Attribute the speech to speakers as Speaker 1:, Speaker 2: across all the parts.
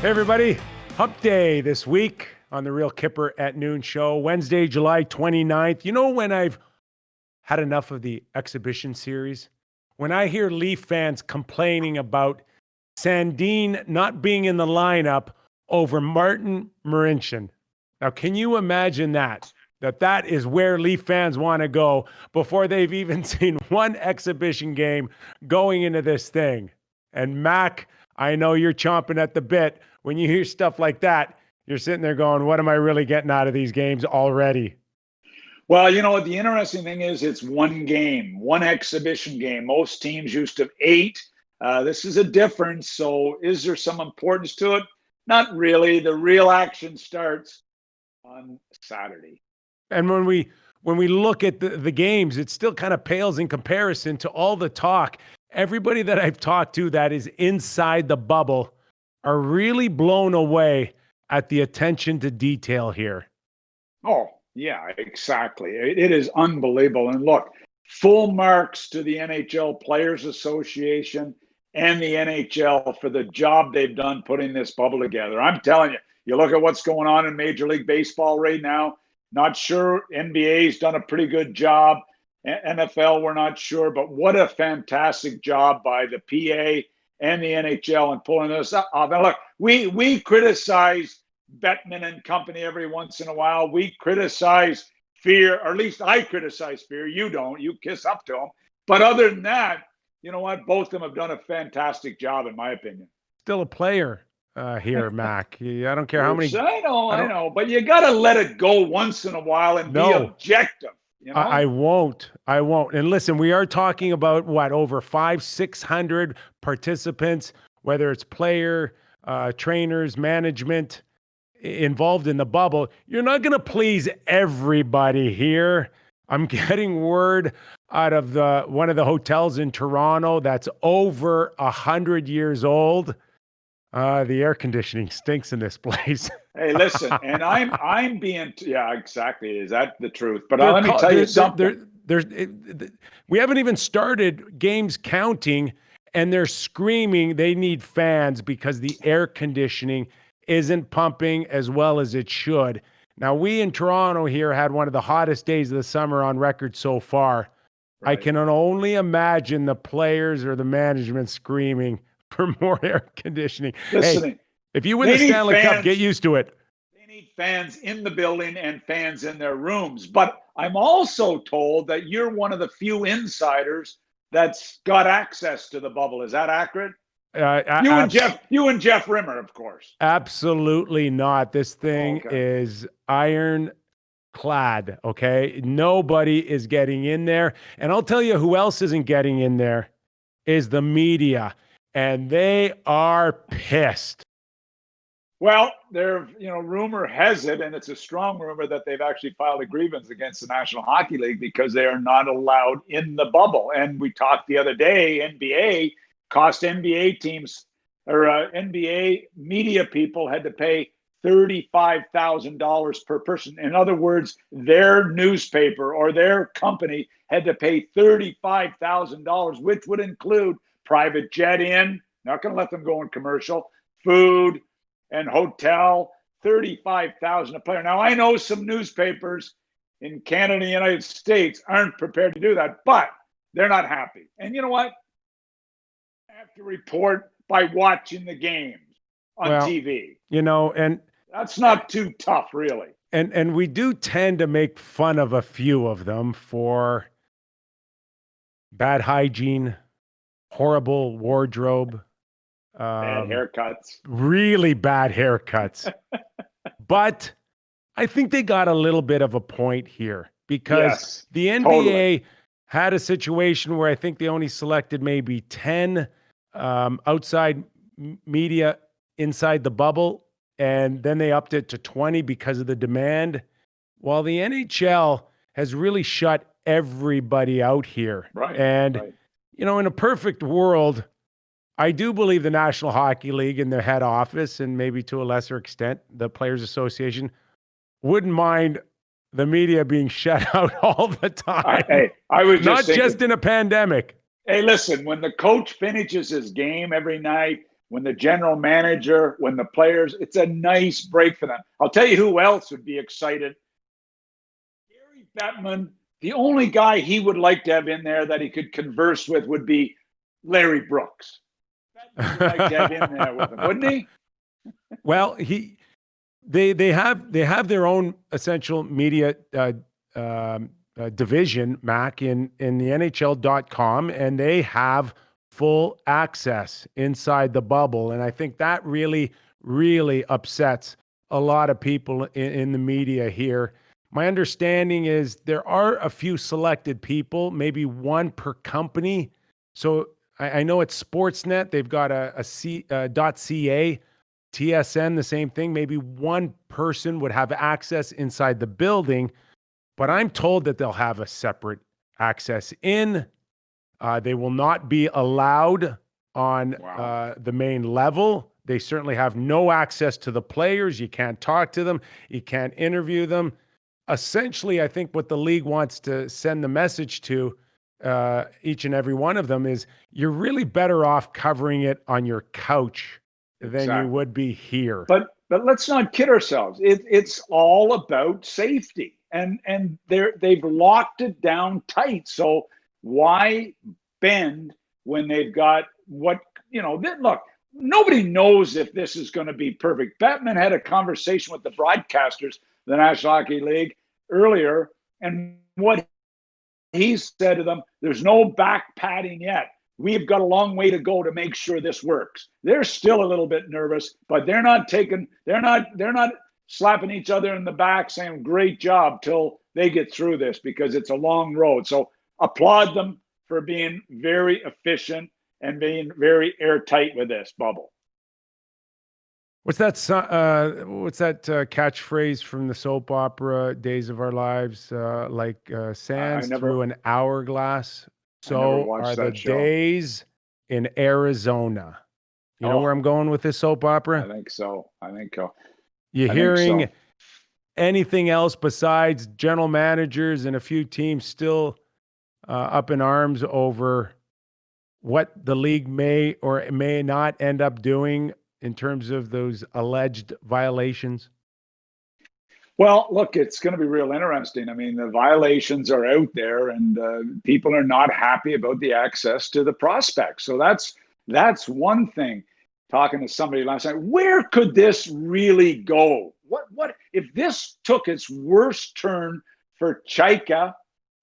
Speaker 1: Hey everybody, Hump Day this week on the Real Kyper at Noon show, Wednesday, July 29th. You know when I've had enough of the exhibition series? When I hear Leaf fans complaining about Sandin not being in the lineup over Martin Marincin. Now, can you imagine that? That is where Leaf fans want to go before they've even seen one exhibition game going into this thing. And Mac, I know you're chomping at the bit. When you hear stuff like that, you're sitting there going, what am I really getting out of these games already?
Speaker 2: Well, you know what the interesting thing is? It's one game, one exhibition game. Most teams used to have 8. This is a difference. So is there some importance to it? Not really. The real action starts on Saturday.
Speaker 1: And when we look at the games, it still kind of pales in comparison to all the talk. Everybody that I've talked to that is inside the bubble are really blown away at the attention to detail here.
Speaker 2: Oh, yeah, exactly. It is unbelievable. And look, full marks to the NHL Players Association and the NHL for the job they've done putting this bubble together. I'm telling you, you look at what's going on in Major League Baseball right now, not sure. NBA's done a pretty good job. NFL, we're not sure, but what a fantastic job by the PA and the NHL in pulling this off. And look, we criticize Bettman and company every once in a while. We criticize Fear, or at least I criticize Fear. You don't. You kiss up to them. But other than that, you know what? Both of them have done a fantastic job, in my opinion.
Speaker 1: Still a player here, Mac. I don't care how many.
Speaker 2: I know. But you got to let it go once in a while and be objective. You know?
Speaker 1: I won't. And listen, we are talking about over 500-600 participants, whether it's player, trainers, management involved in the bubble. You're not going to please everybody here. I'm getting word out of one of the hotels in Toronto that's over 100 years old. The air conditioning stinks in this place.
Speaker 2: Hey, listen, and I'm being exactly. Is that the truth? But let me tell you something.
Speaker 1: We haven't even started games counting, and they're screaming they need fans because the air conditioning isn't pumping as well as it should. Now, we in Toronto here had one of the hottest days of the summer on record so far. Right. I can only imagine the players or the management screaming for more air conditioning.
Speaker 2: Listening.
Speaker 1: Hey, if you win the Stanley Cup, get used to it.
Speaker 2: They need fans in the building and fans in their rooms. But I'm also told that you're one of the few insiders that's got access to the bubble. Is that accurate? You and Jeff Rimmer, of course.
Speaker 1: Absolutely not. This thing is ironclad, okay? Nobody is getting in there. And I'll tell you who else isn't getting in there is the media. And they are pissed.
Speaker 2: Well, rumor has it, and it's a strong rumor that they've actually filed a grievance against the National Hockey League because they are not allowed in the bubble. And we talked the other day, NBA cost NBA teams or NBA media people had to pay $35,000 per person. In other words, their newspaper or their company had to pay $35,000, which would include private jet in, not going to let them go in commercial, food and hotel, $35,000 a player. Now, I know some newspapers in Canada and the United States aren't prepared to do that, but they're not happy. And you know what? I have to report by watching the games on TV.
Speaker 1: And
Speaker 2: that's not too tough, really.
Speaker 1: And we do tend to make fun of a few of them for bad hygiene, horrible wardrobe,
Speaker 2: bad haircuts,
Speaker 1: really bad haircuts. But I think they got a little bit of a point here because the NBA had a situation where I think they only selected maybe 10 outside media inside the bubble, and then they upped it to 20 because of the demand, while the NHL has really shut everybody out here.
Speaker 2: Right.
Speaker 1: In a perfect world, I do believe the National Hockey League and their head office, and maybe to a lesser extent, the Players Association, wouldn't mind the media being shut out all the time.
Speaker 2: I was
Speaker 1: not just in a pandemic.
Speaker 2: Hey, listen, when the coach finishes his game every night, when the general manager, when the players, it's a nice break for them. I'll tell you who else would be excited. Gary Bettman, the only guy he would like to have in there that he could converse with would be Larry Brooks. Bettman would like to have in there with him, wouldn't he?
Speaker 1: Well, they have their own essential media division, Mac, in the NHL.com, and they have full access inside the bubble. And I think that really, really upsets a lot of people in the media here. My understanding is there are a few selected people, maybe one per company. So I know it's Sportsnet. They've got a .ca, TSN, the same thing. Maybe one person would have access inside the building, but I'm told that they'll have a separate access in. They will not be allowed on the main level. They certainly have no access to the players. You can't talk to them. You can't interview them. Essentially, I think what the league wants to send the message to each and every one of them is you're really better off covering it on your couch than you would be here.
Speaker 2: But let's not kid ourselves. It's all about safety, and they've locked it down tight. So why bend when they've got what, look, nobody knows if this is going to be perfect. Bettman had a conversation with the broadcasters, the National Hockey League, earlier, and what he said to them, there's no back padding yet. We've got a long way to go to make sure this works. They're still a little bit nervous, but they're not slapping each other in the back saying, great job, till they get through this, because it's a long road. So applaud them for being very efficient and being very airtight with this bubble.
Speaker 1: What's that catchphrase from the soap opera Days of Our Lives? Sands through an hourglass. So are the days in Arizona. You know where I'm going with this soap opera?
Speaker 2: I think so.
Speaker 1: You hearing anything else besides general managers and a few teams still up in arms over what the league may or may not end up doing in terms of those alleged violations?
Speaker 2: Well, look, it's going to be real interesting. I mean, the violations are out there, and people are not happy about the access to the prospects. So that's one thing. Talking to somebody last night, where could this really go? What if this took its worst turn for Chyka?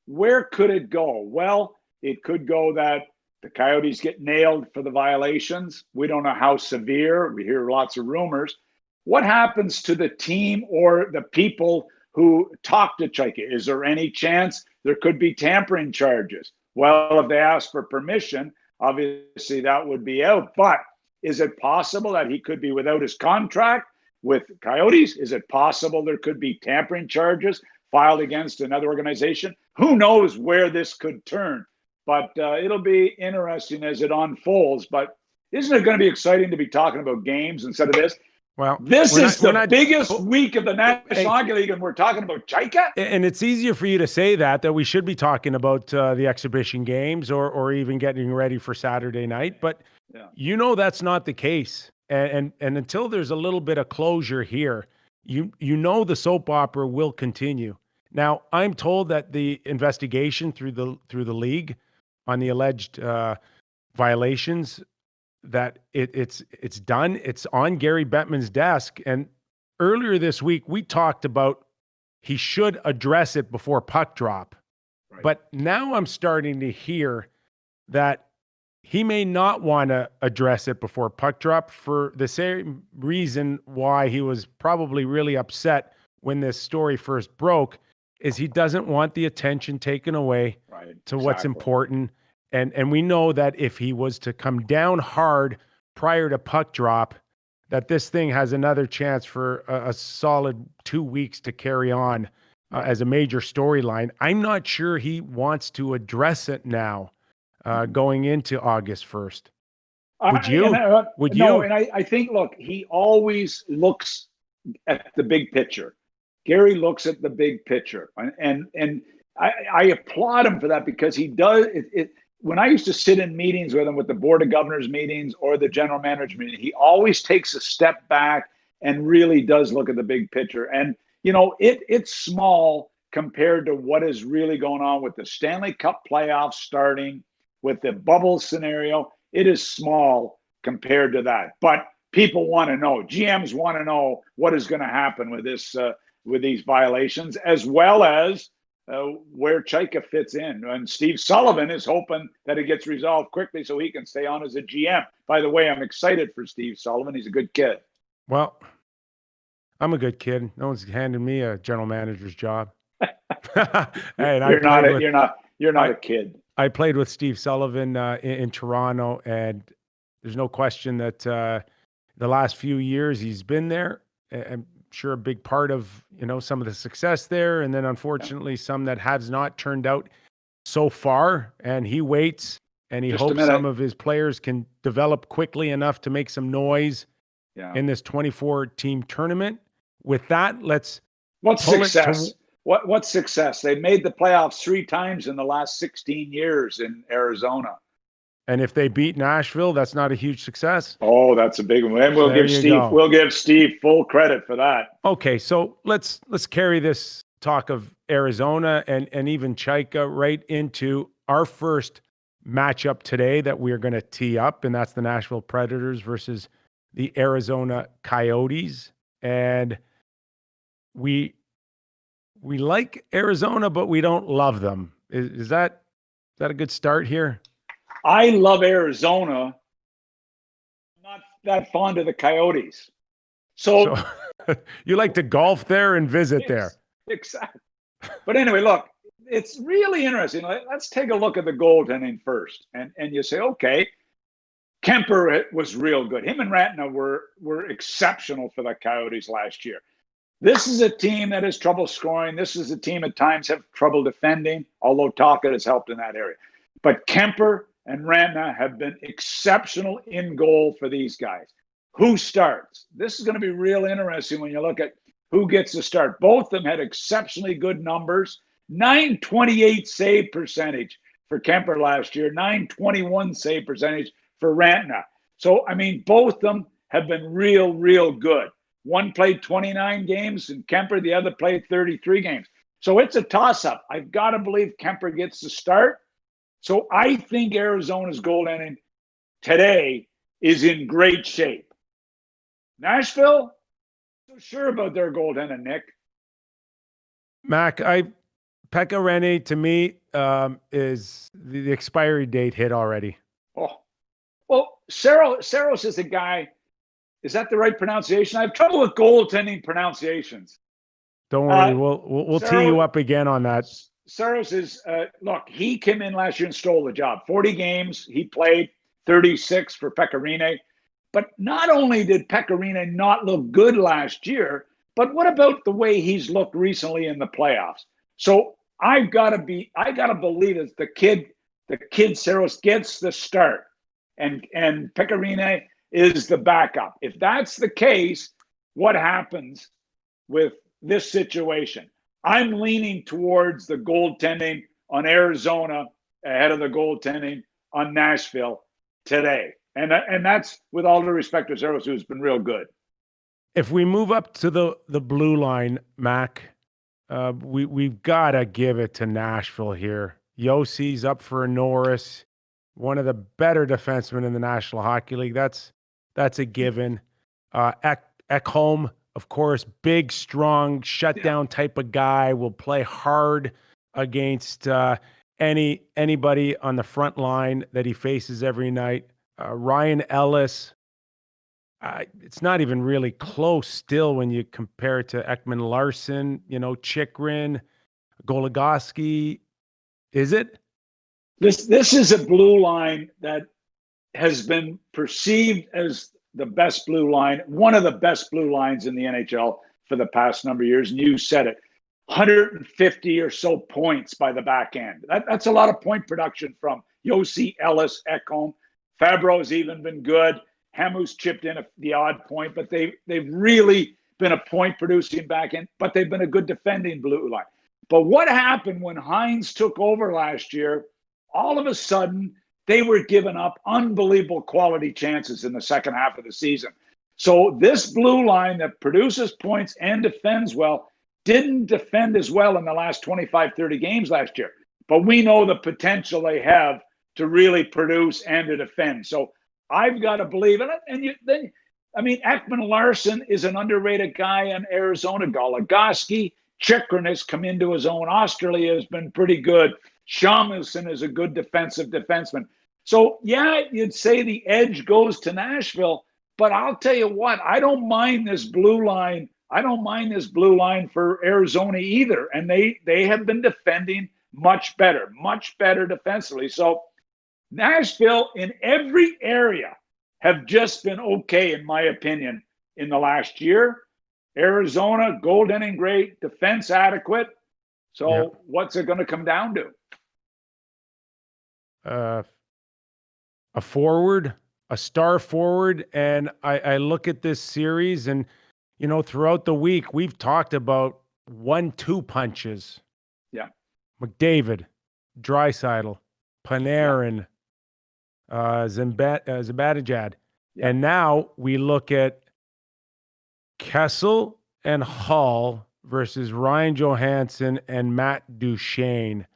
Speaker 2: Where could it go? Well, it could go that the Coyotes get nailed for the violations. We don't know how severe. We hear lots of rumors. What happens to the team or the people who talk to Chyka? Is there any chance there could be tampering charges? Well, if they ask for permission, obviously that would be out. But is it possible that he could be without his contract with Coyotes? Is it possible there could be tampering charges filed against another organization? Who knows where this could turn? But it'll be interesting as it unfolds. But isn't it going to be exciting to be talking about games instead of this?
Speaker 1: Well,
Speaker 2: this is the biggest week of the National Hockey League, and we're talking about Chyka?
Speaker 1: And it's easier for you to say that we should be talking about the exhibition games or even getting ready for Saturday night. But that's not the case. And until there's a little bit of closure here, the soap opera will continue. Now, I'm told that the investigation through the league on the alleged violations, that it's done. It's on Gary Bettman's desk. And earlier this week, we talked about he should address it before puck drop. Right. But now I'm starting to hear that he may not want to address it before puck drop for the same reason why he was probably really upset when this story first broke, is he doesn't want the attention taken away to what's important. And we know that if he was to come down hard prior to puck drop, that this thing has another chance for a solid 2 weeks to carry on as a major storyline. I'm not sure he wants to address it now going into August 1st. Would you?
Speaker 2: No, and I think, look, he always looks at the big picture. Gary looks at the big picture. And I applaud him for that, because he does it. when I used to sit in meetings with him, with the board of governors meetings or the general manager meeting, he always takes a step back and really does look at the big picture. And, it's small compared to what is really going on with the Stanley Cup playoffs starting, with the bubble scenario. It is small compared to that. But people want to know, GMs want to know what is going to happen with this, with these violations, as well as where Chyka fits in. And Steve Sullivan is hoping that it gets resolved quickly so he can stay on as a GM. By the way, I'm excited for Steve Sullivan. He's a good kid.
Speaker 1: Well, I'm a good kid. No one's handed me a general manager's job. Hey,
Speaker 2: you're not a kid.
Speaker 1: I played with Steve Sullivan in Toronto, and there's no question that the last few years he's been there. I'm sure a big part of some of the success there, and then unfortunately some that has not turned out so far. And he waits, and he hopes some of his players can develop quickly enough to make some noise in this 24-team tournament. With that,
Speaker 2: what's success? What's success? They made the playoffs 3 times in the last 16 years in Arizona.
Speaker 1: And if they beat Nashville, that's not a huge success.
Speaker 2: Oh, that's a big one. And we'll give Steve full credit for that.
Speaker 1: Okay, so let's carry this talk of Arizona and even Chyka right into our first matchup today that we're going to tee up, and that's the Nashville Predators versus the Arizona Coyotes. And we like Arizona, but we don't love them. Is that a good start here?
Speaker 2: I love Arizona. I'm not that fond of the Coyotes. So
Speaker 1: you like to golf there and visit there.
Speaker 2: Exactly. But anyway, look, it's really interesting. Let's take a look at the goaltending first. And you say, okay, Kuemper was real good. Him and Ratna were exceptional for the Coyotes last year. This is a team that has trouble scoring. This is a team at times have trouble defending, although Tocchet has helped in that area. But Kuemper and Ratna have been exceptional in goal for these guys. Who starts? This is going to be real interesting when you look at who gets to start. Both of them had exceptionally good numbers. .928 save percentage for Kuemper last year. .921 save percentage for Ratna. So, both of them have been real good. One played 29 games in Kuemper. The other played 33 games. So it's a toss-up. I've got to believe Kuemper gets the start. So I think Arizona's goaltending today is in great shape. Nashville, not so sure about their goaltending, Nick.
Speaker 1: Mac, Pekka Rinne to me is the expiry date hit already.
Speaker 2: Oh, well, Saros is a guy. Is that the right pronunciation? I have trouble with goaltending pronunciations.
Speaker 1: Don't worry, we'll tee you up again on that.
Speaker 2: Saros is look. He came in last year and stole the job. 40 games he played, 36 for Pekka Rinne. But not only did Pekka Rinne not look good last year, but what about the way he's looked recently in the playoffs? So I gotta believe that the kid Saros gets the start, and Pekka Rinne is the backup. If that's the case, what happens with this situation? I'm leaning towards the goaltending on Arizona ahead of the goaltending on Nashville today. And that's with all due respect to Saros, who's been real good.
Speaker 1: If we move up to the blue line, Mac, we've got to give it to Nashville here. Josi's up for a Norris, one of the better defensemen in the National Hockey League. That's a given. Ekholm, of course, big, strong, shutdown type of guy, will play hard against anybody on the front line that he faces every night. Ryan Ellis, it's not even really close still when you compare it to Ekman Larson, Chikrin, Goligoski. Is it?
Speaker 2: This is a blue line that has been perceived as the best blue line, one of the best blue lines in the NHL for the past number of years. And you said it, 150 or so points by the back end. That's a lot of point production from Josi, Ellis, Ekholm. Fabro's even been good. Hamu's chipped in the odd point, but they've really been a point-producing back end, but they've been a good defending blue line. But what happened when Hines took over last year? all of a sudden, they were giving up unbelievable quality chances in the second half of the season. So this blue line that produces points and defends well didn't defend as well in the last 25, 30 games last year. But we know the potential they have to really produce and to defend. So I've got to believe in it. And Ekman Larson is an underrated guy in Arizona. Goligoski, Chychrun has come into his own. Australia has been pretty good. Shamuson is a good defensive defenseman. So, yeah, you'd say the edge goes to Nashville, but I'll tell you what, I don't mind this blue line. I don't mind this blue line for Arizona either. And they have been defending much better defensively. So Nashville in every area have just been okay, in my opinion, in the last year. Arizona, goaltending great, defense adequate. So What's it going to come down to?
Speaker 1: A forward, a star forward. And I look at this series and, throughout the week, we've talked about 1-2 punches.
Speaker 2: Yeah.
Speaker 1: McDavid, Draisaitl, Panarin, Zibanejad. Yeah. And now we look at Kessel and Hall versus Ryan Johansson and Matt Duchene.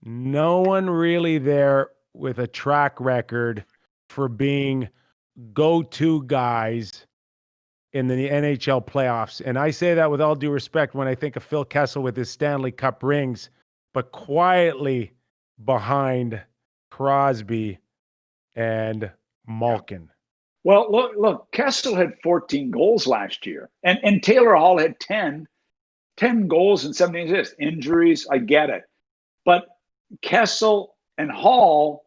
Speaker 1: No one really there with a track record for being go-to guys in the NHL playoffs. And I say that with all due respect when I think of Phil Kessel with his Stanley Cup rings, but quietly behind Crosby and Malkin.
Speaker 2: Well, look, Kessel had 14 goals last year, and Taylor Hall had 10 goals and 17 assists. Injuries, I get it. But Kessel and Hall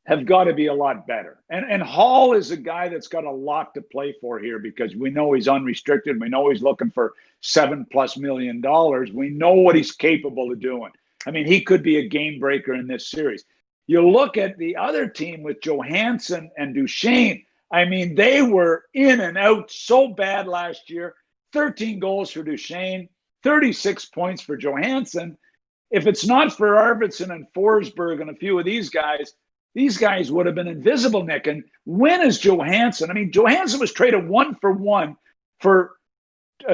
Speaker 2: have got to be a lot better. And Hall is a guy that's got a lot to play for here because we know he's unrestricted. We know he's looking for $7+ million. We know what he's capable of doing. I mean, he could be a game breaker in this series. You look at the other team with Johansson and Duchene. I mean, they were in and out so bad last year. 13 goals for Duchene, 36 points for Johansson. If it's not for Arvidsson and Forsberg and a few of these guys would have been invisible, Nick. And when is Johansson? I mean, Johansson was traded 1-for-1 for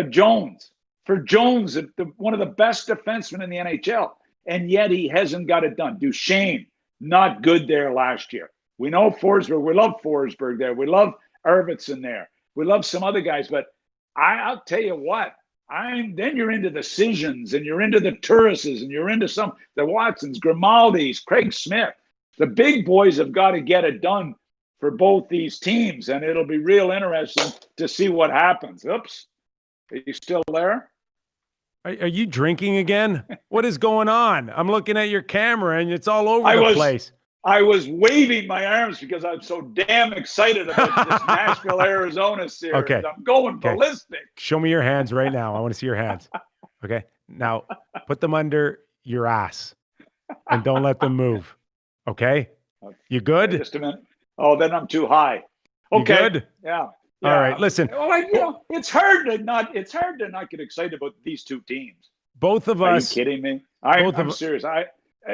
Speaker 2: Jones. For Jones, one of the best defensemen in the NHL. And yet he hasn't got it done. Duchene, not good there last year. We know Forsberg. We love Forsberg there. We love Arvidsson there. We love some other guys. But I'll tell you what, then you're into the Sijans and you're into the Turrises and you're into the Watsons, Grimaldis, Craig Smith. The big boys have got to get it done for both these teams, and it'll be real interesting to see what happens. Oops. Are you still there?
Speaker 1: Are you drinking again? What is going on? I'm looking at your camera, and it's all over the place.
Speaker 2: I was waving my arms because I'm so damn excited about this Nashville, Arizona series.
Speaker 1: Okay.
Speaker 2: I'm going ballistic.
Speaker 1: Show me your hands right now. I want to see your hands. Okay. Now, put them under your ass, and don't let them move. Okay? You good?
Speaker 2: Just a minute. Oh, then I'm too high. Okay.
Speaker 1: You good?
Speaker 2: Yeah.
Speaker 1: All right. Listen.
Speaker 2: Well, it's hard to not get excited about these two teams.
Speaker 1: Both of us.
Speaker 2: Are you kidding me? I'm serious.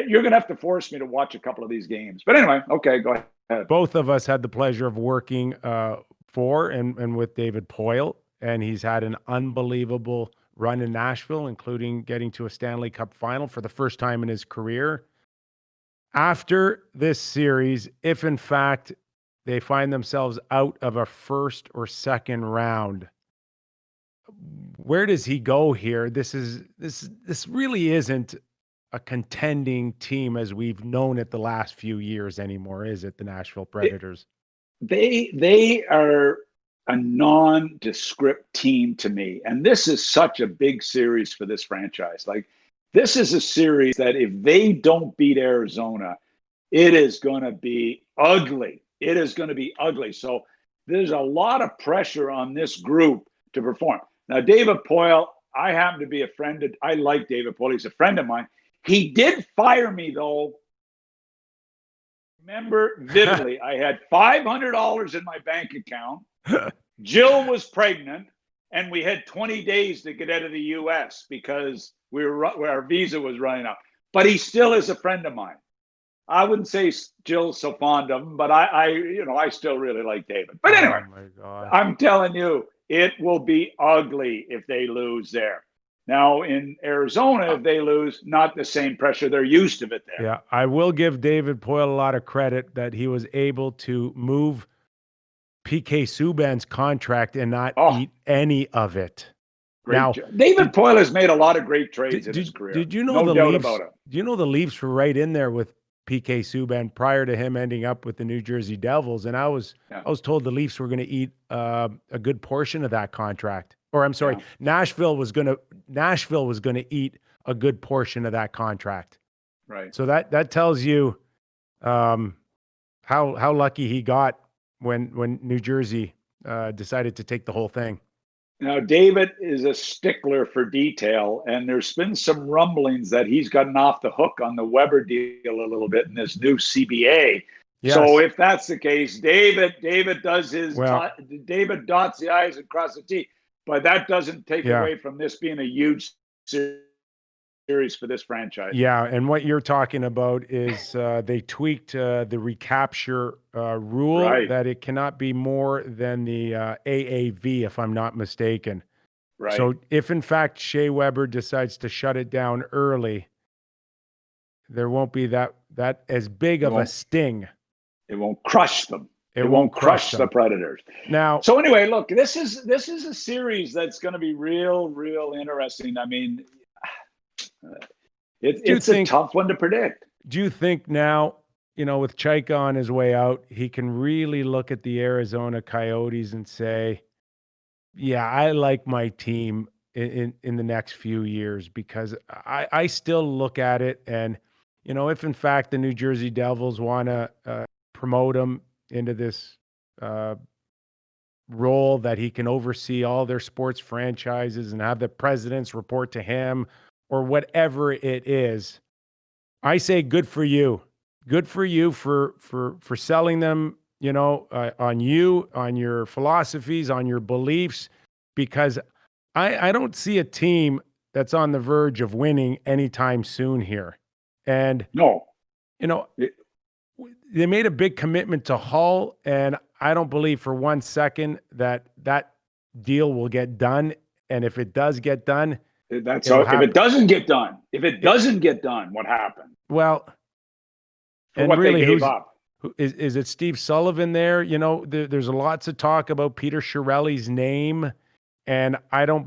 Speaker 2: You're going to have to force me to watch a couple of these games. But anyway, okay, go ahead.
Speaker 1: Both of us had the pleasure of working for and with David Poile, and he's had an unbelievable run in Nashville, including getting to a Stanley Cup final for the first time in his career. After this series, if in fact they find themselves out of a first or second round, where does he go here? This really isn't a contending team as we've known it the last few years anymore, is it? The Nashville Predators.
Speaker 2: They are a nondescript team to me, and this is such a big series for this franchise. Like, this is a series that if they don't beat Arizona, it is going to be ugly. It is going to be ugly. So there's a lot of pressure on this group to perform. Now, David Poile, I happen to be a friend. I like David Poile. He's a friend of mine. He did fire me, though. Remember vividly, I had $500 in my bank account. Jill was pregnant, and we had 20 days to get out of the U.S. because our visa was running out. But he still is a friend of mine. I wouldn't say Jill's so fond of him, but I still really like David. But anyway,
Speaker 1: Oh my gosh.
Speaker 2: I'm telling you, it will be ugly if they lose there. Now in Arizona, if they lose, not the same pressure. They're used to it there.
Speaker 1: Yeah, I will give David Poile a lot of credit that he was able to move PK Subban's contract and not
Speaker 2: Oh,
Speaker 1: eat any of it.
Speaker 2: great
Speaker 1: Now,
Speaker 2: job. David
Speaker 1: did,
Speaker 2: Poile has made a lot of great trades
Speaker 1: did,
Speaker 2: in his
Speaker 1: did,
Speaker 2: career.
Speaker 1: did you know
Speaker 2: No
Speaker 1: the
Speaker 2: doubt
Speaker 1: Leafs?
Speaker 2: about it.
Speaker 1: Do you know the Leafs were right in there with PK Subban prior to him ending up with the New Jersey Devils? And I was told the Leafs were going to eat a good portion of that contract. Or I'm sorry, Nashville was going to eat a good portion of that contract.
Speaker 2: Right.
Speaker 1: So that tells you how lucky he got when New Jersey decided to take the whole thing.
Speaker 2: Now, David is a stickler for detail, and there's been some rumblings that he's gotten off the hook on the Weber deal a little bit in this new CBA.
Speaker 1: Yes.
Speaker 2: So if that's the case, David does his David dots the I's and crosses the T, but that doesn't take away from this being a huge series for this franchise.
Speaker 1: Yeah, and what you're talking about is they tweaked the recapture rule that it cannot be more than the AAV, if I'm not mistaken.
Speaker 2: Right.
Speaker 1: So if in fact Shea Weber decides to shut it down early, there won't be that as big of a sting.
Speaker 2: It won't crush them.
Speaker 1: It won't crush
Speaker 2: the Predators.
Speaker 1: Now,
Speaker 2: so anyway, look, this is a series that's going to be real interesting. I mean, it's a tough one to predict.
Speaker 1: Do you think now, with Chyka on his way out, he can really look at the Arizona Coyotes and say, yeah, I like my team in the next few years? Because I still look at it and, if in fact the New Jersey Devils want to promote him into this role that he can oversee all their sports franchises and have the presidents report to him or whatever it is, I say good for you. Good for you for selling them, on your philosophies, on your beliefs, because I don't see a team that's on the verge of winning anytime soon here. And they made a big commitment to Hull, and I don't believe for 1 second that deal will get done. And if it does get done,
Speaker 2: if it doesn't get done, what happened?
Speaker 1: Well,
Speaker 2: for what really, they gave up.
Speaker 1: Is it Steve Sullivan there? There's lots of talk about Peter Chiarelli's name, and I don't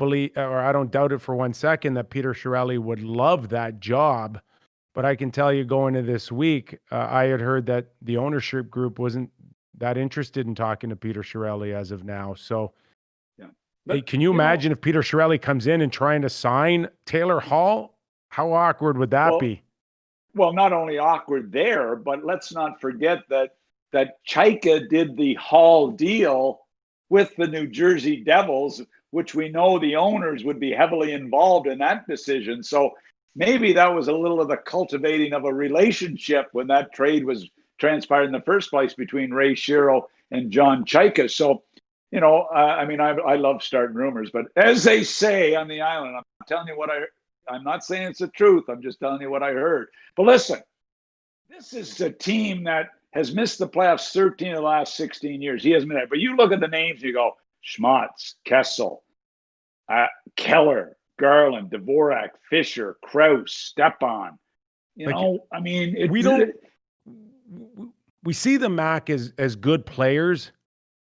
Speaker 1: doubt it for 1 second that Peter Chiarelli would love that job. But I can tell you, going into this week, I had heard that the ownership group wasn't that interested in talking to Peter Chiarelli as of now. So, but, can you imagine if Peter Chiarelli comes in and trying to sign Taylor Hall? How awkward would that be?
Speaker 2: Well, not only awkward there, but let's not forget that Chyka did the Hall deal with the New Jersey Devils, which we know the owners would be heavily involved in that decision. So maybe that was a little of the cultivating of a relationship when that trade was transpired in the first place between Ray Shero and John Chyka. So, I love starting rumors, but as they say on the island, I'm telling you what I'm not saying it's the truth. I'm just telling you what I heard. But listen, this is a team that has missed the playoffs 13 of the last 16 years. He hasn't been there. But you look at the names, you go, Schmatz, Kessel, Keller, Garland, Dvorak, Fisher, Krause, Stepan.
Speaker 1: We see the Mac as good players.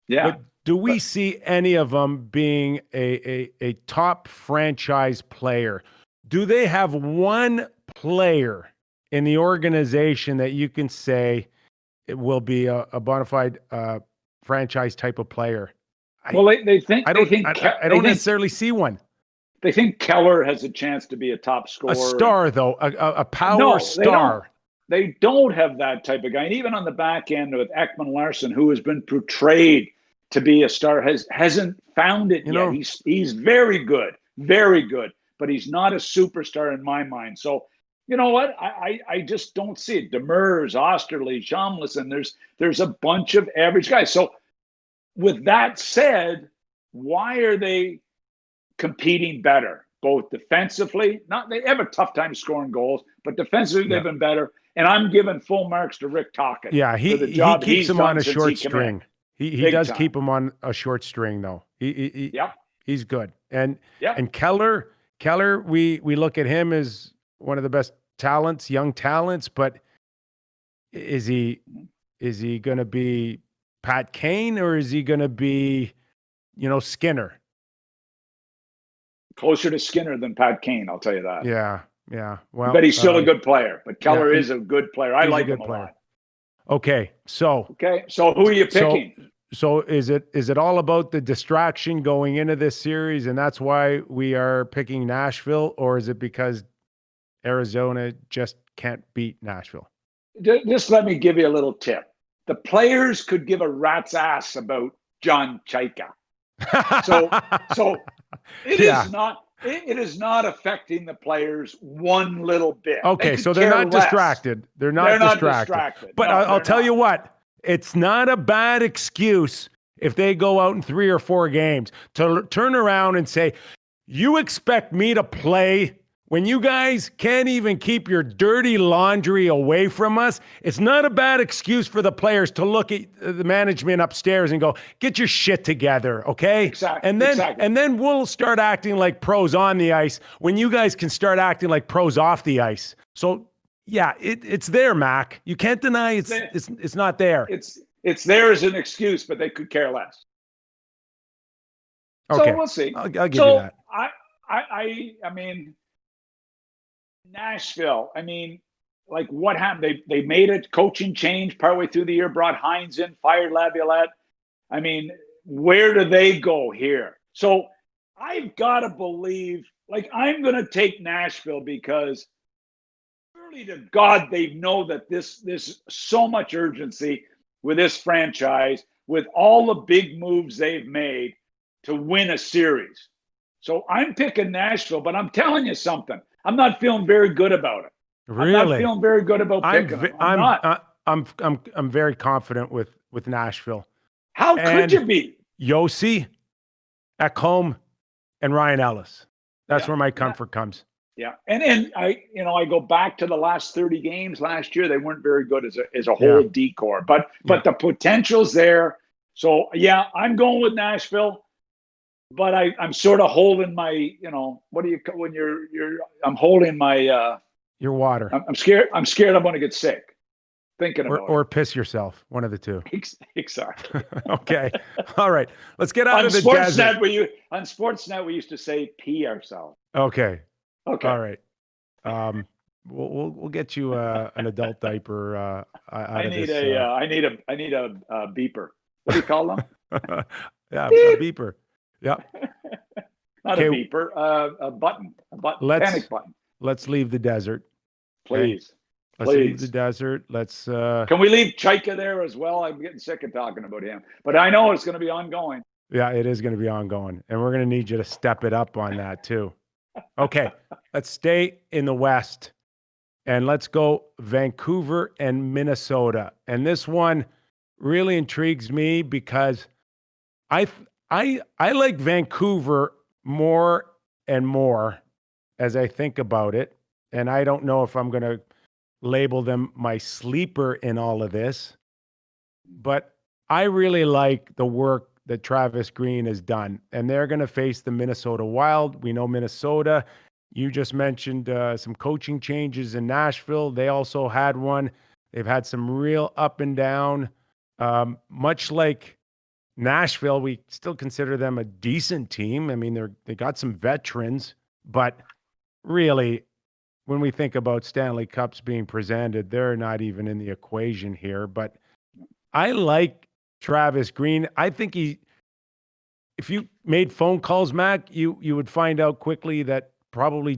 Speaker 2: Yeah.
Speaker 1: But do we see any of them being a top franchise player? Do they have one player in the organization that you can say it will be a bona fide franchise type of player?
Speaker 2: I don't
Speaker 1: necessarily see one.
Speaker 2: They think Keller has a chance to be a top scorer.
Speaker 1: A star, though, a power star.
Speaker 2: They don't have that type of guy. And even on the back end with Ekman Larsson, who has been portrayed to be a star, hasn't found it yet. He's very good, but he's not a superstar in my mind. So, you know what? I just don't see it. Demers, Osterley, Shamlison, there's a bunch of average guys. So with that said, why are they competing better, both defensively? They have a tough time scoring goals, but defensively they've been better. And I'm giving full marks to Rick Tocchet for the
Speaker 1: he
Speaker 2: job
Speaker 1: keeps
Speaker 2: he's
Speaker 1: him
Speaker 2: done
Speaker 1: on a
Speaker 2: since
Speaker 1: short
Speaker 2: he came
Speaker 1: string.
Speaker 2: in.
Speaker 1: He does
Speaker 2: time.
Speaker 1: keep him on a short string, though.
Speaker 2: Yep.
Speaker 1: He's good. And
Speaker 2: Yep.
Speaker 1: Keller, we look at him as one of the best talents, young talents, but is he going to be Pat Kane, or is he going to be, Skinner?
Speaker 2: Closer to Skinner than Pat Kane, I'll tell you that.
Speaker 1: Yeah. Well,
Speaker 2: but he's still a good player. But Keller is a good player. I like him a lot.
Speaker 1: Okay, so
Speaker 2: who are you picking?
Speaker 1: So is it all about the distraction going into this series, and that's why we are picking Nashville, or is it because Arizona just can't beat Nashville?
Speaker 2: Just let me give you a little tip. The players could give a rat's ass about John Chyka. So it is not affecting the players one little bit.
Speaker 1: Okay, so they're not distracted. They're not distracted. But I'll tell you what, it's not a bad excuse if they go out in 3 or 4 games to turn around and say, you expect me to play when you guys can't even keep your dirty laundry away from us. It's not a bad excuse for the players to look at the management upstairs and go, get your shit together, okay?
Speaker 2: Exactly.
Speaker 1: And then we'll start acting like pros on the ice when you guys can start acting like pros off the ice. So yeah, it's there, Mac. You can't deny it's not there.
Speaker 2: It's there as an excuse, but they could care less.
Speaker 1: Okay.
Speaker 2: So we'll see.
Speaker 1: I'll give you that.
Speaker 2: I mean, Nashville, like what happened? They made a coaching change partway through the year, brought Hines in, fired Laviolette. Where do they go here? So I've got to believe, I'm going to take Nashville because surely to God, they know that there's so much urgency with this franchise, with all the big moves they've made to win a series. So I'm picking Nashville, but I'm telling you something. I'm not feeling very good about it.
Speaker 1: Really?
Speaker 2: I'm not feeling very good about picking them. I'm not.
Speaker 1: I'm very confident with Nashville.
Speaker 2: How could you be?
Speaker 1: Josi, Ekholm, and Ryan Ellis. That's where my comfort comes.
Speaker 2: Yeah, and I go back to the last 30 games last year. They weren't very good as a whole decor, but the potential's there. So yeah, I'm going with Nashville. But I'm sort of holding my, what do you when I'm holding my
Speaker 1: your water.
Speaker 2: I'm scared I'm going to get sick thinking about it.
Speaker 1: Or piss yourself, one of the two.
Speaker 2: Exactly.
Speaker 1: Okay. All right. Let's get out of the desert.
Speaker 2: On Sportsnet we used to say pee ourselves.
Speaker 1: Okay. All right. We'll get you an adult diaper out of this.
Speaker 2: I need a beeper. What do you call them?
Speaker 1: Yeah, a beeper. Yeah.
Speaker 2: Not a beeper, a button, panic button.
Speaker 1: Let's leave the desert.
Speaker 2: Please.
Speaker 1: Okay? Let's leave the desert. Let's
Speaker 2: Can we leave Chyka there as well? I'm getting sick of talking about him. But I know it's going to be ongoing.
Speaker 1: Yeah, it is going to be ongoing. And we're going to need you to step it up on that too. Okay. Let's stay in the West. And let's go Vancouver and Minnesota. And this one really intrigues me because I like Vancouver more and more as I think about it. And I don't know if I'm going to label them my sleeper in all of this, but I really like the work that Travis Green has done. And they're going to face the Minnesota Wild. We know Minnesota. You just mentioned some coaching changes in Nashville. They also had one. They've had some real up and down, much like Nashville. We still consider them a decent team. They got some veterans, but really, when we think about Stanley Cups being presented, they're not even in the equation here. But I like Travis Green. I think if you made phone calls, Mac, you would find out quickly that probably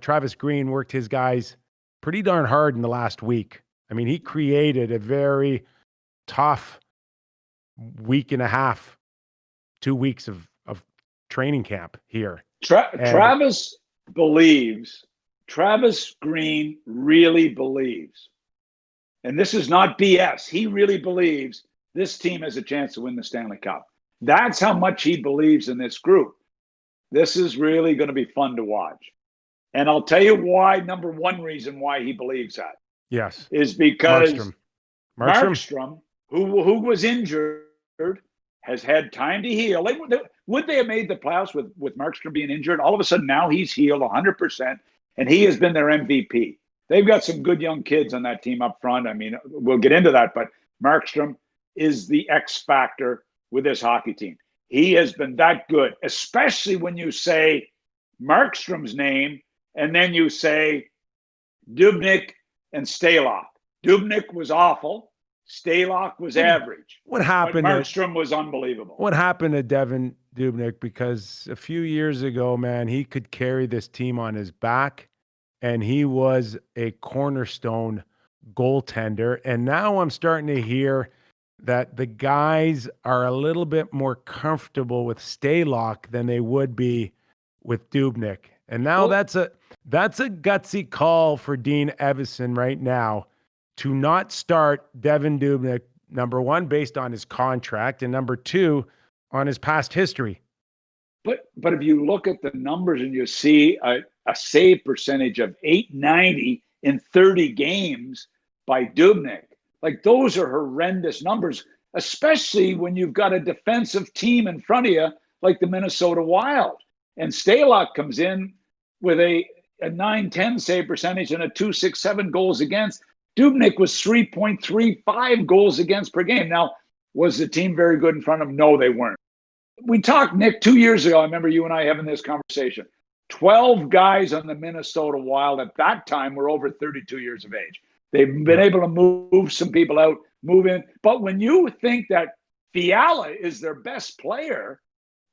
Speaker 1: Travis Green worked his guys pretty darn hard in the last week. He created a very tough week and a half, 2 weeks of training camp here.
Speaker 2: Travis Green really believes, and this is not BS, he really believes this team has a chance to win the Stanley Cup. That's how much he believes in this group. This is really going to be fun to watch. And I'll tell you why, number one reason why he believes that.
Speaker 1: Yes.
Speaker 2: is because
Speaker 1: Markstrom.
Speaker 2: Markstrom, who was injured, has had time to heal. Would they have made the playoffs with Markstrom being injured? All of a sudden now he's healed 100%, and he has been their MVP. They've got some good young kids on that team up front. I mean, we'll get into that, but Markstrom is the X factor with this hockey team. He has been that good, especially when you say Markstrom's name and then you say Dubnyk and Stalock. Dubnyk was awful. Stalock was average.
Speaker 1: What happened?
Speaker 2: But Markstrom was unbelievable.
Speaker 1: What happened to Devan Dubnyk? Because a few years ago, man, he could carry this team on his back, and he was a cornerstone goaltender. And now I'm starting to hear that the guys are a little bit more comfortable with Stalock than they would be with Dubnyk. And now that's a gutsy call for Dean Evason right now to not start Devan Dubnyk, number one, based on his contract, and number two, on his past history.
Speaker 2: But if you look at the numbers and you see a save percentage of .890 in 30 games by Dubnyk, like those are horrendous numbers, especially when you've got a defensive team in front of you like the Minnesota Wild. And Stalock comes in with a 910 save percentage and a 267 goals against. Dubnyk was 3.35 goals against per game. Now, was the team very good in front of him? No, they weren't. We talked, Nick, 2 years ago. I remember you and I having this conversation. 12 guys on the Minnesota Wild at that time were over 32 years of age. They've been able to move some people out, move in. But when you think that Fiala is their best player,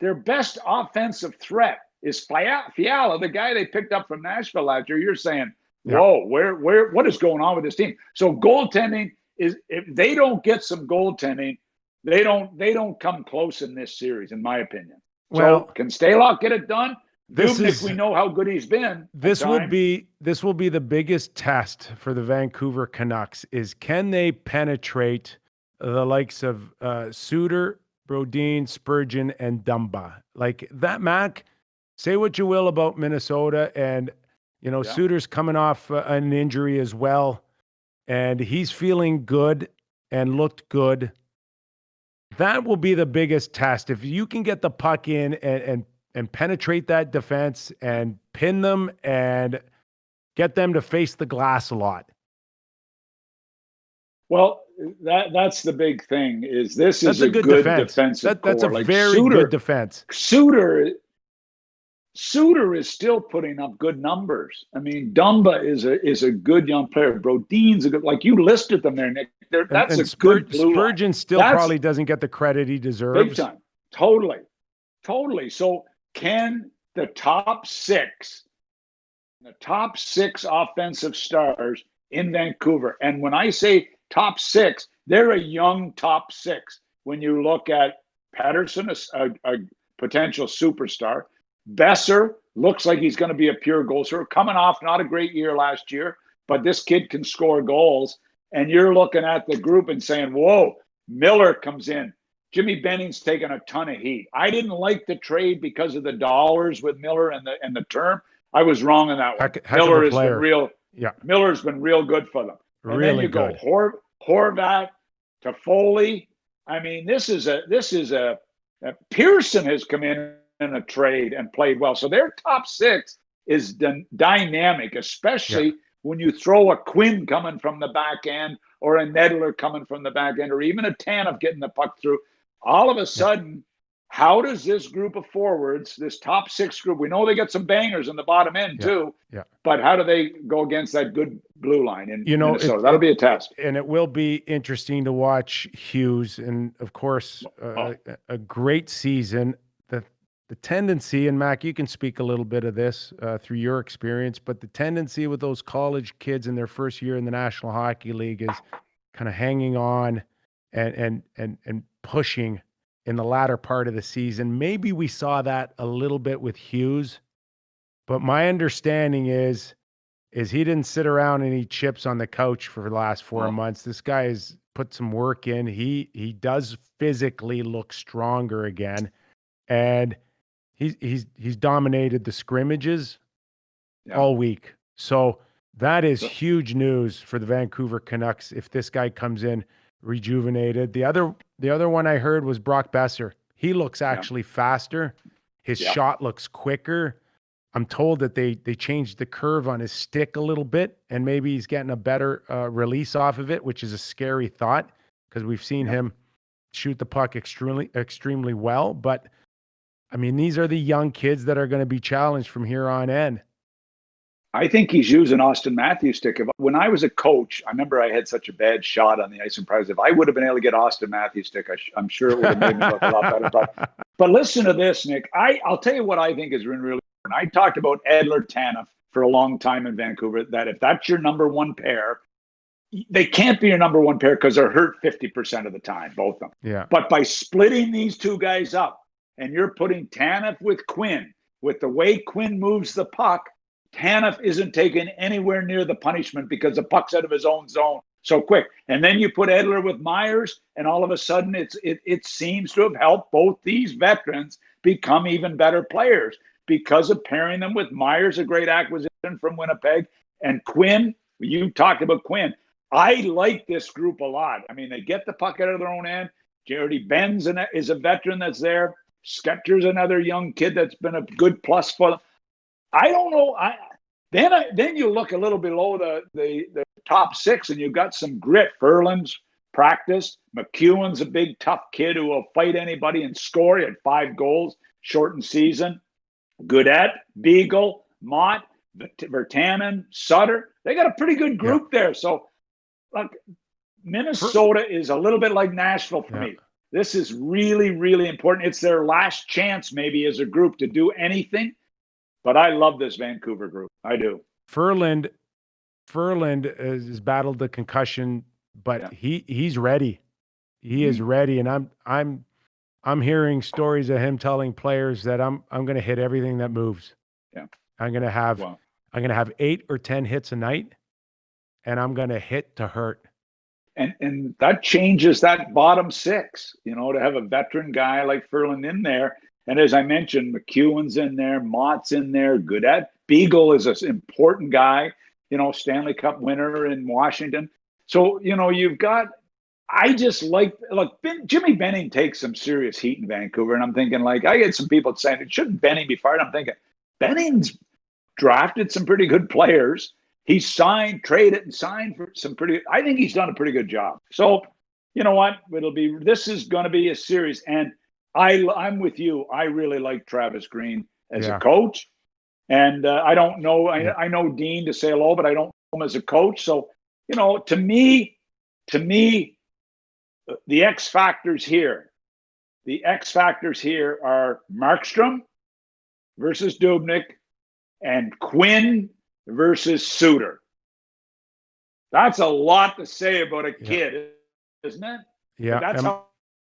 Speaker 2: their best offensive threat is Fiala, the guy they picked up from Nashville last year, you're saying, whoa, what is going on with this team? So goaltending is, if they don't get some goaltending, they don't come close in this series, in my opinion.
Speaker 1: Well,
Speaker 2: so can Stalock get it done? Dubnyk, we know how good he's been.
Speaker 1: This will be the biggest test for the Vancouver Canucks is can they penetrate the likes of Suter, Brodin, Spurgeon, and Dumba. Like that, Mac, say what you will about Minnesota, and Suter's coming off an injury as well, and he's feeling good and looked good. That will be the biggest test. If you can get the puck in and penetrate that defense and pin them and get them to face the glass a lot.
Speaker 2: Well, that's the big thing. That's a good defensive core.
Speaker 1: That's a very good defense.
Speaker 2: Suter is still putting up good numbers. I mean, Dumba is a good young player. Brodin's a good, like you listed them there, Nick. That's a good blue
Speaker 1: Spurgeon
Speaker 2: line.
Speaker 1: Still probably doesn't get the credit he deserves.
Speaker 2: Big time. Totally. So can the top six offensive stars in Vancouver, and when I say top six, they're a young top six. When you look at Pettersson, a potential superstar, Boeser looks like he's going to be a pure goal scorer, coming off not a great year last year, but this kid can score goals. And you're looking at the group and saying, whoa, Miller comes in. Jimmy Benning's taken a ton of heat. I didn't like the trade because of the dollars with Miller and the term. I was wrong on that one. Miller has been real. Yeah, Miller's been real good for them. And really then you go Horvat to Foley. I mean, this is a Pearson has come in a trade and played well. So their top six is dynamic, especially when you throw a Quinn coming from the back end or a Nedler coming from the back end or even a Tanev getting the puck through. All of a sudden, how does this group of forwards, this top six group, we know they got some bangers in the bottom end too, but how do they go against that good blue line in Minnesota? That'll be a test.
Speaker 1: And it will be interesting to watch Hughes and, of course, a great season. The tendency, and Mac, you can speak a little bit of this through your experience, but the tendency with those college kids in their first year in the National Hockey League is kind of hanging on and pushing in the latter part of the season. Maybe we saw that a little bit with Hughes, but my understanding is he didn't sit around and eat chips on the couch for the last 4 months. This guy has put some work in. He does physically look stronger again, and he's dominated the scrimmages all week. So That is huge news for the Vancouver Canucks if this guy comes in rejuvenated. The other one I heard was Brock Boeser. He looks actually faster. His shot looks quicker. I'm told that they changed the curve on his stick a little bit, and maybe he's getting a better release off of it, which is a scary thought because we've seen him shoot the puck extremely well. But I mean, these are the young kids that are going to be challenged from here on in.
Speaker 2: I think he's using Austin Matthews stick. When I was a coach, I remember I had such a bad shot on the ice in practice. If I would have been able to get Austin Matthews stick, I'm sure it would have made me look a lot better. But listen to this, Nick. I'll tell you what I think is really important. I talked about Edler Tanev for a long time in Vancouver, that if that's your number one pair, they can't be your number one pair because they're hurt 50% of the time, both of them.
Speaker 1: Yeah.
Speaker 2: But by splitting these two guys up, and you're putting Tanev with Quinn, with the way Quinn moves the puck, Tanev isn't taken anywhere near the punishment because the puck's out of his own zone so quick. And then you put Edler with Myers, and all of a sudden it seems to have helped both these veterans become even better players because of pairing them with Myers, a great acquisition from Winnipeg, and Quinn. You talked about Quinn. I like this group a lot. I mean, they get the puck out of their own end. Jardy Benz is a veteran that's there. Skepter's another young kid that's been a good plus for them. I don't know. Then you look a little below the top six, and you've got some grit. Ferland's practiced. McEwen's a big, tough kid who will fight anybody and score. He had 5 goals, shortened season. Goodette, Beagle, Mott, Virtanen, Sutter. They got a pretty good group there. So, look, Minnesota is a little bit like Nashville for me. This is really, really important. It's their last chance, maybe, as a group to do anything. But I love this Vancouver group. I do.
Speaker 1: Ferland has battled the concussion, but he's ready. He is ready, and I'm hearing stories of him telling players that I'm going to hit everything that moves.
Speaker 2: Yeah,
Speaker 1: I'm going to have 8 or 10 hits a night, and I'm going to hit to hurt.
Speaker 2: And that changes that bottom six. To have a veteran guy like Ferland in there. And as I mentioned, McEwen's in there, Mott's in there, Goodette. Beagle is an important guy, Stanley Cup winner in Washington. So, you've got, I just look, Jimmy Benning takes some serious heat in Vancouver. And I'm thinking, I get some people saying, shouldn't Benning be fired? I'm thinking, Benning's drafted some pretty good players. He's traded and signed for some I think he's done a pretty good job. So, you know what? This is going to be a series. And I'm with you. I really like Travis Green as a coach. And I don't know. I know Dean to say hello, but I don't know him as a coach. So, to me, the X factors here are Markstrom versus Dubnyk and Quinn versus Suter. That's a lot to say about a kid, isn't it?
Speaker 1: Yeah.
Speaker 2: But that's how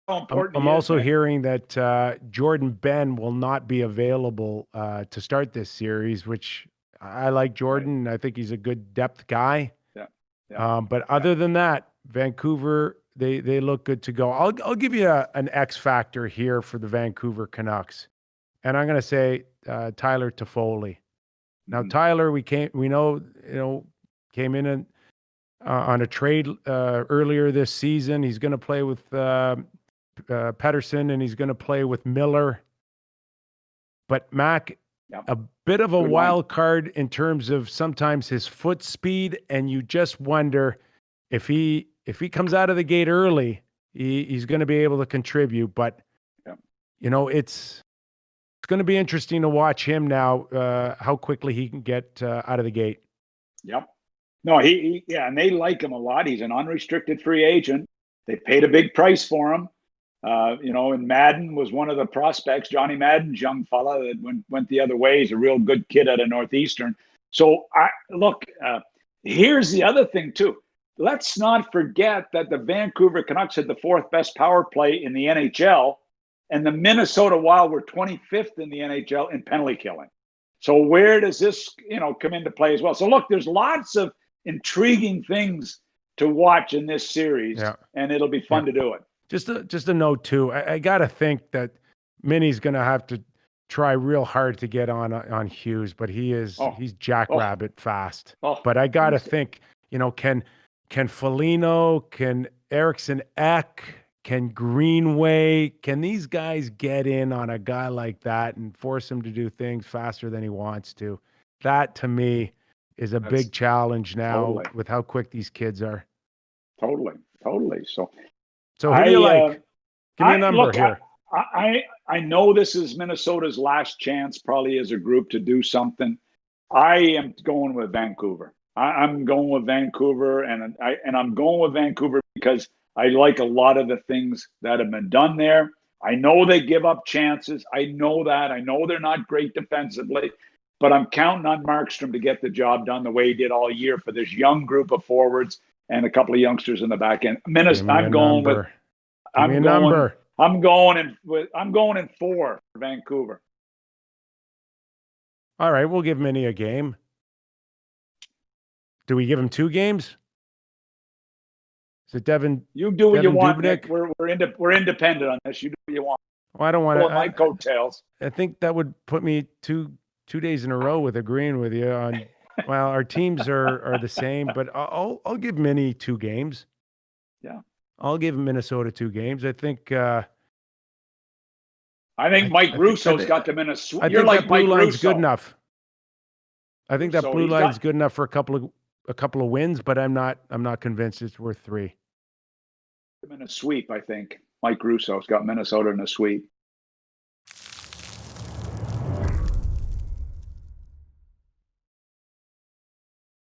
Speaker 2: important
Speaker 1: I'm also hearing that Jordan Ben will not be available to start this series, which I like Jordan. Right. I think he's a good depth guy. But other than that, Vancouver, they look good to go. I'll give you an X factor here for the Vancouver Canucks, and I'm going to say Tyler Toffoli. Now, Tyler, came in on a trade earlier this season. He's going to play with Pettersson, and he's going to play with Miller. But Mac, a bit of a wild card in terms of sometimes his foot speed, and you just wonder if he comes out of the gate early, he's going to be able to contribute. But it's going to be interesting to watch him now, how quickly he can get out of the gate.
Speaker 2: Yep. No, and they like him a lot. He's an unrestricted free agent. They paid a big price for him. And Madden was one of the prospects. Johnny Madden's young fella that went the other way. He's a real good kid out of Northeastern. So here's the other thing too. Let's not forget that the Vancouver Canucks had the 4th best power play in the NHL, and the Minnesota Wild were 25th in the NHL in penalty killing. So where does this, come into play as well? So look, there's lots of intriguing things to watch in this series, and it'll be fun to do it.
Speaker 1: Just a note too. I got to think that Minnie's going to have to try real hard to get on Hughes, but he's jackrabbit fast. But I got to think, can Foligno, can Eriksson Ek, can Greenway, can these guys get in on a guy like that and force him to do things faster than he wants to? That, to me, is a big challenge now with how quick these kids are.
Speaker 2: Totally. So
Speaker 1: who do you like? Give me a number here.
Speaker 2: I know this is Minnesota's last chance, probably as a group, to do something. I am going with Vancouver. I'm going with Vancouver, and I'm going with Vancouver because I like a lot of the things that have been done there. I know they give up chances. I know that. I know they're not great defensively, but I'm counting on Markstrom to get the job done the way he did all year for this young group of forwards and a couple of youngsters in the back end. I'm going in 4 for Vancouver.
Speaker 1: All right, we'll give Minnie a game. Do we give him 2 games? Is it Devan?
Speaker 2: You do what you want,
Speaker 1: Dubnyk?
Speaker 2: Nick. We're independent on this. You do what you want.
Speaker 1: Well, I don't want to.
Speaker 2: My coattails.
Speaker 1: I think that would put me two days in a row with agreeing with you on. Well, our teams are the same, but I'll give Minnie 2 games.
Speaker 2: Yeah,
Speaker 1: I'll give Minnesota 2 games. I think
Speaker 2: Mike Russo's got them in a sweep. You're like
Speaker 1: blue
Speaker 2: Mike
Speaker 1: line's
Speaker 2: Russo.
Speaker 1: good enough. I think that blue line's good enough for a couple of wins, but I'm not convinced it's worth 3.
Speaker 2: In a sweep, I think. Mike Russo's got Minnesota in a sweep.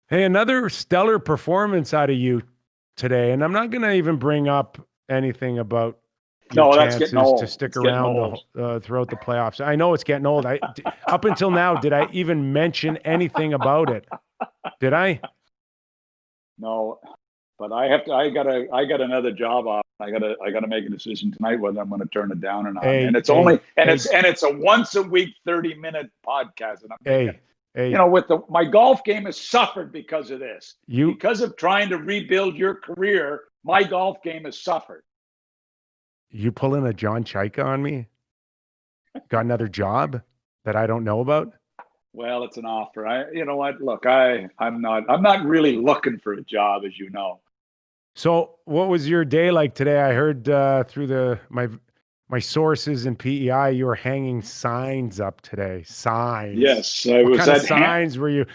Speaker 1: Hey, another stellar performance out of you today, and I'm not going to even bring up anything about your chances to stick around throughout the playoffs. I know it's getting old. Up until now, did I even mention anything about it? Did I?
Speaker 2: No, but I got another job off. I gotta make a decision tonight whether I'm going to turn it down or not. It's a once a week 30-minute podcast, and I'm thinking, my golf game has suffered because of this. Because of trying to rebuild your career, my golf game has suffered.
Speaker 1: You pulling a John Chyka on me? Got another job that I don't know about?
Speaker 2: Well, it's an offer. You know what? Look, I'm not really looking for a job, as you know.
Speaker 1: So, what was your day like today? I heard through my sources in PEI, you were hanging signs up today. Signs.
Speaker 2: Yes,
Speaker 1: what kind of signs were you?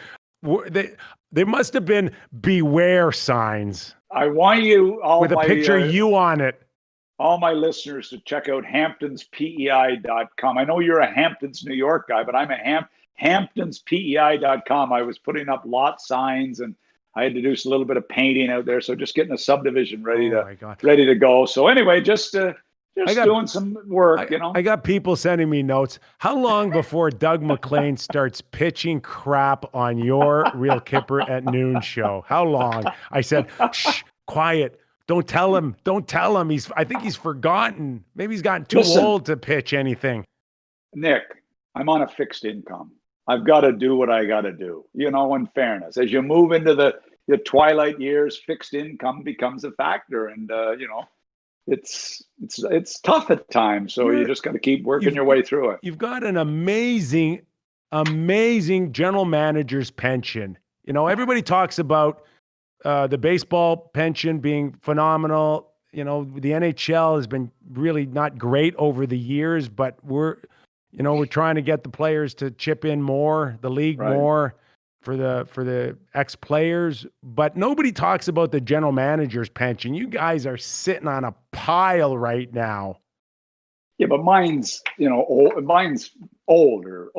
Speaker 1: They must have been beware signs.
Speaker 2: I want you all
Speaker 1: with a picture of you on it.
Speaker 2: All my listeners to check out HamptonsPEI.com. I know you're a Hamptons, New York guy, but I'm a HamptonsPEI.com. I was putting up lot signs, and I had to do a little bit of painting out there. So just getting a subdivision ready to go. So anyway, just doing some work,
Speaker 1: I got people sending me notes. How long before Doug Maclean starts pitching crap on your Real Kyper at Noon show? How long? I said, shh, quiet. Don't tell him. I think he's forgotten. Maybe he's gotten too old to pitch anything.
Speaker 2: Nick, I'm on a fixed income. I've got to do what I got to do. In fairness, as you move into the twilight years, fixed income becomes a factor, and it's tough at times. So you just got to keep working your way through it.
Speaker 1: You've got an amazing general manager's pension. Everybody talks about the baseball pension being phenomenal. The NHL has been really not great over the years, but we're trying to get the players to chip in more, the league more for the ex-players, but nobody talks about the general manager's pension. You guys are sitting on a pile right now.
Speaker 2: Yeah, but mine's older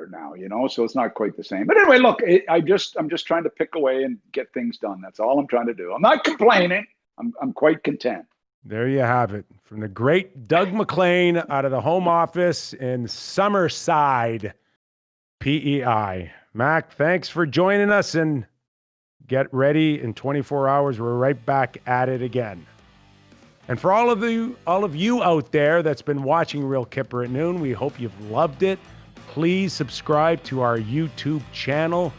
Speaker 2: now, so it's not quite the same. But anyway, look, I'm just trying to pick away and get things done. That's all I'm trying to do. I'm not complaining. I'm quite content.
Speaker 1: There you have it. From the great Doug Maclean out of the home office in Summerside, PEI. Mac, thanks for joining us, and get ready. In 24 hours, we're right back at it again. And for all of you out there that's been watching Real Kyper at Noon, we hope you've loved it. Please subscribe to our YouTube channel.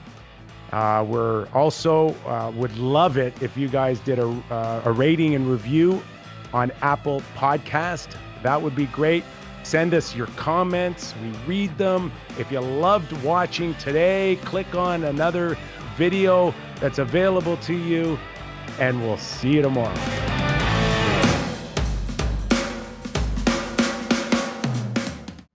Speaker 1: We're also would love it if you guys did a rating and review on Apple Podcast. That would be great. Send us your comments. We read them. If you loved watching today, click on another video that's available to you, and we'll see you tomorrow.